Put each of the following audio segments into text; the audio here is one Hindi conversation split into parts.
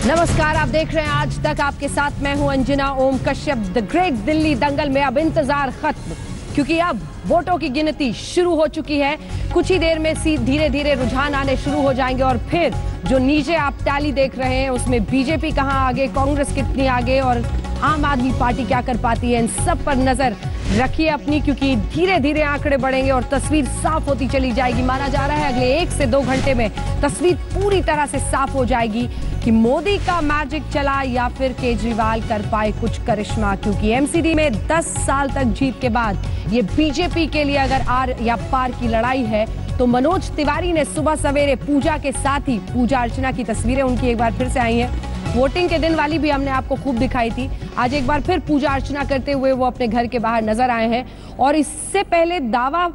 नमस्कार, आप देख रहे हैं आज तक। आपके साथ मैं हूं अंजना ओम कश्यप। द ग्रेट दिल्ली दंगल में अब इंतजार खत्म, क्योंकि अब वोटों की गिनती शुरू हो चुकी है। कुछ ही देर में धीरे धीरे रुझान आने शुरू हो जाएंगे और फिर जो नीचे आप टैली देख रहे हैं उसमें बीजेपी कहां आगे, कांग्रेस कितनी आगे और आम आदमी पार्टी क्या कर पाती है, इन सब पर नजर रखिए अपनी, क्योंकि धीरे धीरे आंकड़े बढ़ेंगे और तस्वीर साफ होती चली जाएगी। माना जा रहा है अगले 1 से 2 घंटे में तस्वीर पूरी तरह से साफ हो जाएगी कि मोदी का मैजिक चला या फिर केजरीवाल कर पाए कुछ करिश्मा, क्योंकि एमसीडी में 10 साल तक जीत के बाद ये बीजेपी के लिए अगर आर या पार की लड़ाई है तो मनोज तिवारी ने सुबह सवेरे पूजा के साथ ही पूजा अर्चना की तस्वीरें उनकी एक बार फिर से आई हैं। वोटिंग के दिन वाली भी हमने आपको खूब दिखाई थी। आज एक बार फिर पूजा अर्चना करते हुए वो अपने घर के बाहर नजर आए हैं और इससे पहले दावा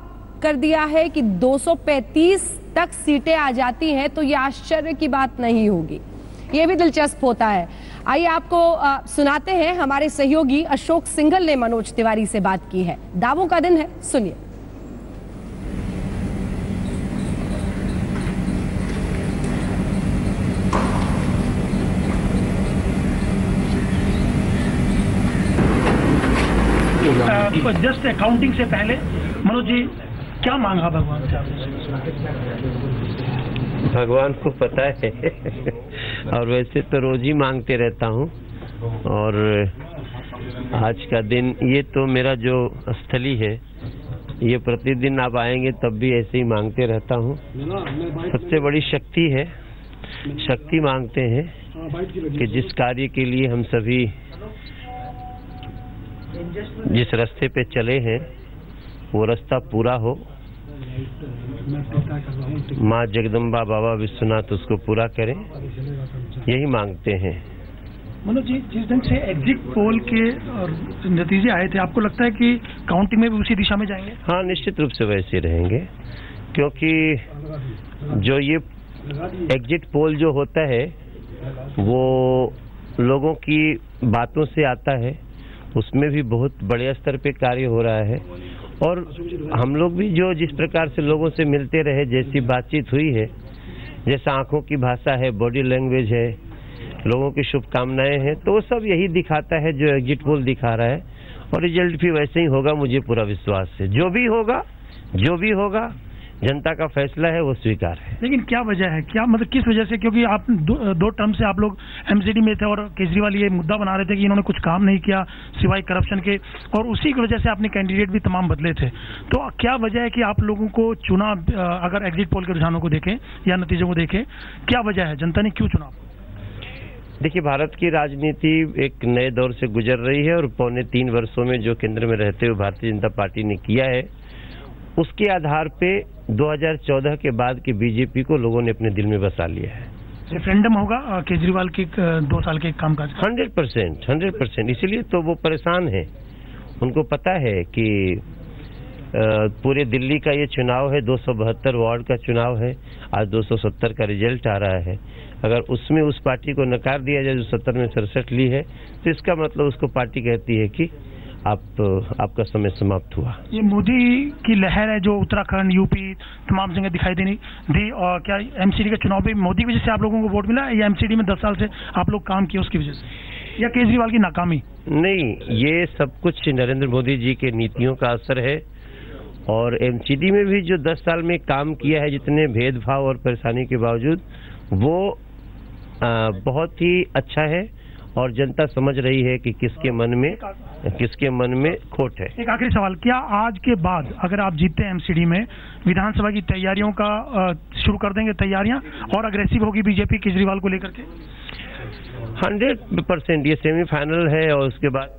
कर दिया है कि 235 तक सीटें आ जाती हैं तो ये आश्चर्य की बात नहीं होगी। ये भी दिलचस्प होता है। आइए आपको सुनाते हैं, हमारे सहयोगी अशोक सिंघल ने मनोज तिवारी से बात की है। दावों का दिन है, सुनिए। जस्ट अकाउंटिंग से पहले मनोज जी क्या मांगा भगवान से आपने? भगवान को पता है और वैसे तो रोज ही मांगते रहता हूँ और आज का दिन ये तो मेरा जो स्थली है ये प्रतिदिन आप आएंगे तब भी ऐसे ही मांगते रहता हूँ। सबसे बड़ी शक्ति है, शक्ति मांगते हैं कि जिस कार्य के लिए हम सभी जिस रास्ते पे चले हैं वो रास्ता पूरा हो। माँ जगदम्बा बाबा विश्वनाथ उसको पूरा करें, यही मांगते हैं। मनोज जी, जिस दिन से एग्जिट पोल के नतीजे आए थे, आपको लगता है कि काउंटिंग में भी उसी दिशा में जाएंगे? हाँ, निश्चित रूप से वैसे रहेंगे, क्योंकि जो ये एग्जिट पोल जो होता है वो लोगों की बातों से आता है, उसमें भी बहुत बड़े स्तर पे कार्य हो रहा है और हम लोग भी जो जिस प्रकार से लोगों से मिलते रहे, जैसी बातचीत हुई है, जैसा आंखों की भाषा है, बॉडी लैंग्वेज है, लोगों की शुभकामनाएं हैं, तो वो सब यही दिखाता है जो एग्जिट पोल दिखा रहा है और रिजल्ट भी वैसे ही होगा, मुझे पूरा विश्वास है। जो भी होगा जनता का फैसला है, वो स्वीकार है। लेकिन क्या वजह है, क्या मतलब किस वजह से? क्योंकि आप दो टर्म से आप लोग एमसीडी में थे और केजरीवाल ये मुद्दा बना रहे थे कि इन्होंने कुछ काम नहीं किया सिवाय करप्शन के, और उसी की वजह से आपने कैंडिडेट भी तमाम बदले थे। तो क्या वजह है कि आप लोगों को चुना? अगर एग्जिट पोल के रुझानों को देखें या नतीजों को देखें, क्या वजह है, जनता ने क्यों चुना? देखिए, भारत की राजनीति एक नए दौर से गुजर रही है और पौने 3 वर्षों में जो केंद्र में रहते हुए भारतीय जनता पार्टी ने किया है, उसके आधार पे 2014 के बाद की बीजेपी को लोगों ने अपने दिल में बसा लिया है। रेफरेंडम होगा केजरीवाल के 2 साल के कामकाज? 100%। इसीलिए तो वो परेशान है। उनको पता है कि पूरे दिल्ली का ये चुनाव है, 272 वार्ड का चुनाव है, आज 270 का रिजल्ट आ रहा है। अगर उसमें उस पार्टी को नकार दिया जाए जो 70 में 67 ली है, तो इसका मतलब उसको पार्टी कहती है कि आपका समय समाप्त हुआ। ये मोदी की लहर है जो उत्तराखंड, यूपी तमाम जगह दिखाई दी, और क्या एमसीडी का चुनाव भी मोदी की वजह से आप लोगों को वोट मिला या एमसीडी में 10 साल से आप लोग काम किए उसकी वजह से, या केजरीवाल की नाकामी? नहीं, ये सब कुछ नरेंद्र मोदी जी के नीतियों का असर है और एमसीडी में भी जो 10 साल में काम किया है, जितने भेदभाव और परेशानी के बावजूद, वो बहुत ही अच्छा है और जनता समझ रही है कि किसके मन में खोट है। एक आखिरी सवाल, क्या आज के बाद अगर आप जीतते हैं एमसीडी में, विधानसभा की तैयारियों का शुरू कर देंगे तैयारियां और अग्रेसिव होगी बीजेपी केजरीवाल को लेकर के? 100%। ये सेमीफाइनल है और उसके बाद